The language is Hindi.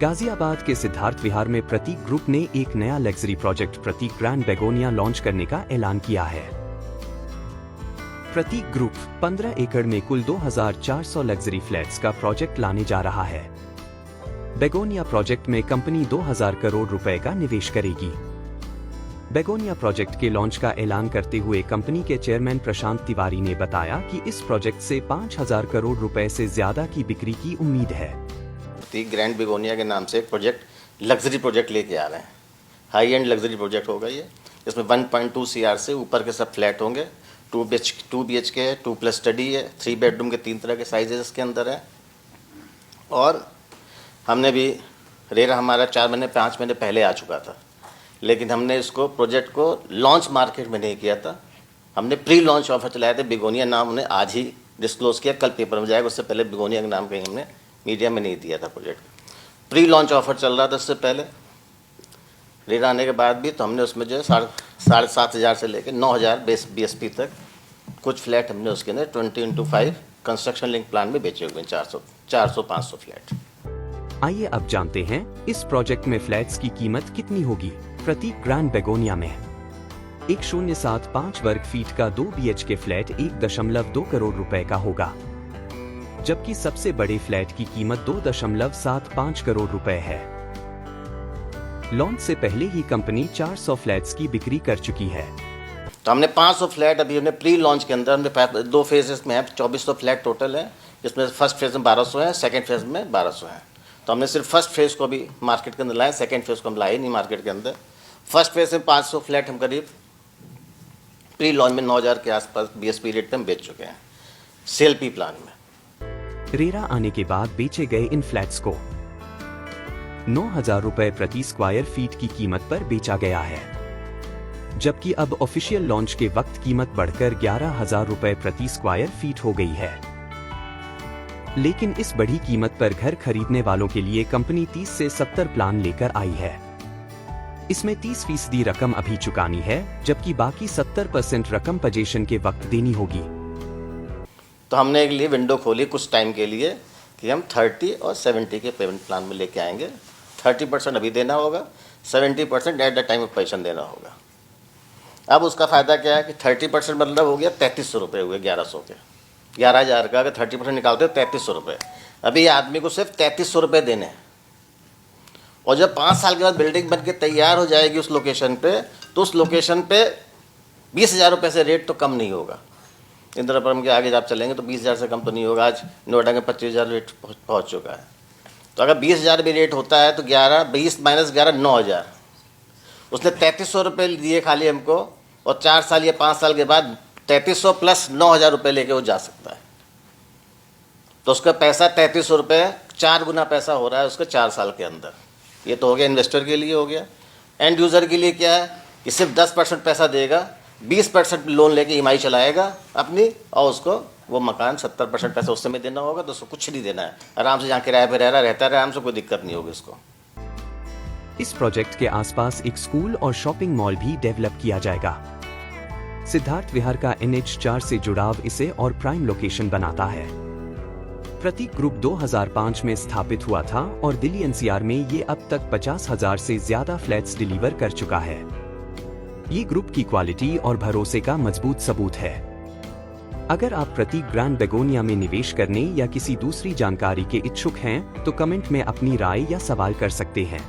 गाजियाबाद के सिद्धार्थ विहार में प्रतीक ग्रुप ने एक नया लग्जरी प्रोजेक्ट प्रतीक ग्रैंड बेगोनिया लॉन्च करने का ऐलान किया है। प्रतीक ग्रुप 15 एकड़ में कुल 2400 लग्जरी फ्लैट्स का प्रोजेक्ट लाने जा रहा है। बेगोनिया प्रोजेक्ट में कंपनी 2000 करोड़ रुपए का निवेश करेगी। बेगोनिया प्रोजेक्ट के लॉन्च का ऐलान करते हुए कंपनी के चेयरमैन प्रशांत तिवारी ने बताया कि इस प्रोजेक्ट से 5000 करोड़ रुपए से ज्यादा की बिक्री की उम्मीद है। प्रतीक ग्रैंड बेगोनिया के नाम से एक प्रोजेक्ट लग्जरी प्रोजेक्ट लेके आ रहे हैं। हाई एंड लग्जरी प्रोजेक्ट होगा ये। इसमें 1.2 CR से ऊपर के सब फ्लैट होंगे। 2 BHK है, 2+ स्टडी है, 3 बेडरूम के 3 तरह के साइजेस इसके अंदर है। और हमने भी रेरा हमारा 4 महीने 5 महीने पहले आ चुका था, लेकिन हमने इसको प्रोजेक्ट को लॉन्च मार्केट में नहीं किया था। हमने प्री लॉन्च ऑफर चलाए थे। बेगोनिया नाम हमने आज ही डिस्क्लोज किया, कल पेपर में जाएगा। उससे पहले बेगोनिया का नाम कहीं हमने मीडिया में नहीं दिया था। प्रोजेक्ट प्री लॉन्च ऑफर चल रहा था उससे पहले। रेरा आने के बाद भी तो हमने उसमें जो है 7,500 से लेकर 9,000 BSP तक कुछ फ्लैट हमने उसके अंदर 20x5 कंस्ट्रक्शन लिंक प्लान में बेचे हुए 400-500 फ्लैट। आइए अब जानते हैं इस प्रोजेक्ट में फ्लैट्स की कीमत कितनी होगी। प्रतीक ग्रैंड बेगोनिया में 1075 वर्ग फीट का 2 BHK फ्लैट 1.2 करोड़ रुपए का होगा, जबकि सबसे बड़े फ्लैट की कीमत 2.75 करोड़ रुपए है। लॉन्च से पहले ही कंपनी 400 फ्लैट्स की बिक्री कर चुकी है। तो हमने 500 फ्लैट अभी हमने प्री लॉन्च के अंदर हमने 2 फेजेस में है, 2400 फ्लैट टोटल है, जिसमें फर्स्ट फेज में 1200 है, सेकंड फेज में 1200 है। तो हमने सिर्फ फर्स्ट फेज को भी मार्केट के अंदर लाए, सेकंड फेज को हम लाए नहीं मार्केट के अंदर। फर्स्ट फेज में 500 फ्लैट हम करीब प्री लॉन्च में 9,000 के आसपास BSP रेट पे हम बेच चुके हैं सेल पी प्लान में। रेरा आने के बाद बेचे गए इन फ्लैट्स को 9,000 रुपए प्रति स्क्वायर फीट की कीमत पर बेचा गया है, जबकि अब ऑफिशियल लॉन्च के वक्त कीमत बढ़कर 11,000 रुपए प्रति स्क्वायर फीट हो गई है। लेकिन इस बढ़ी कीमत पर घर खरीदने वालों के लिए कंपनी 30 से 70 प्लान लेकर आई है। इसमें 30% रकम अभी चुकानी है, जबकि बाकी 70% रकम पोजीशन के वक्त देनी होगी। तो हमने एक लिए विंडो खोली कुछ टाइम के लिए कि हम 30 और 70 के पेमेंट प्लान में लेके आएंगे। 30% अभी देना होगा, 70% at the time of position देना होगा। अब उसका फ़ायदा क्या है कि 30% मतलब हो गया 3300 रुपये हुए 1100 के, 11,000 का अगर 30% निकालते हो 3300 रुपये। अभी आदमी को सिर्फ 3300 रुपये देने हैं। और जब 5 साल के बाद बिल्डिंग बन के तैयार हो जाएगी उस लोकेशन पे, तो उस लोकेशन पे 20,000 रुपये से रेट तो कम नहीं होगा। इंदिरापुरम के आगे जब चलेंगे तो 20,000 से कम तो नहीं होगा। आज नोएडा के 25,000 रेट पहुँच चुका है। तो अगर 20,000 भी रेट होता है तो 20 - 11 9,000। उसने 3300 रुपये दिए खाली हमको, और 4 साल या 5 साल के बाद 3300 + 9,000 रुपये लेके वो जा सकता है। तो उसका पैसा 3300 रुपये 4 गुना पैसा हो रहा है उसके 4 साल के अंदर। ये तो हो गया इन्वेस्टर के लिए हो गया। एंड यूज़र के लिए क्या है कि सिर्फ 10% पैसा देगा, 20% लोन लेके EMI चलाएगा अपनी, और उसको वो मकान 70% पैसा उस समय देना होगा। तो उसको कुछ नहीं देना है, आराम से जहाँ किराए पे रहता है आराम से, कोई दिक्कत नहीं होगी उसको। इस प्रोजेक्ट के आसपास एक स्कूल और शॉपिंग मॉल भी डेवलप किया जाएगा। सिद्धार्थ विहार का NH4 से जुड़ाव इसे और प्राइम लोकेशन बनाता है। प्रतीक ग्रुप 2005 में स्थापित हुआ था और दिल्ली NCR में ये अब तक 50,000 से ज्यादा फ्लैट्स डिलीवर कर चुका है। ये ग्रुप की क्वालिटी और भरोसे का मजबूत सबूत है। अगर आप प्रतीक ग्रैंड बेगोनिया में निवेश करने या किसी दूसरी जानकारी के इच्छुक हैं, तो कमेंट में अपनी राय या सवाल कर सकते हैं।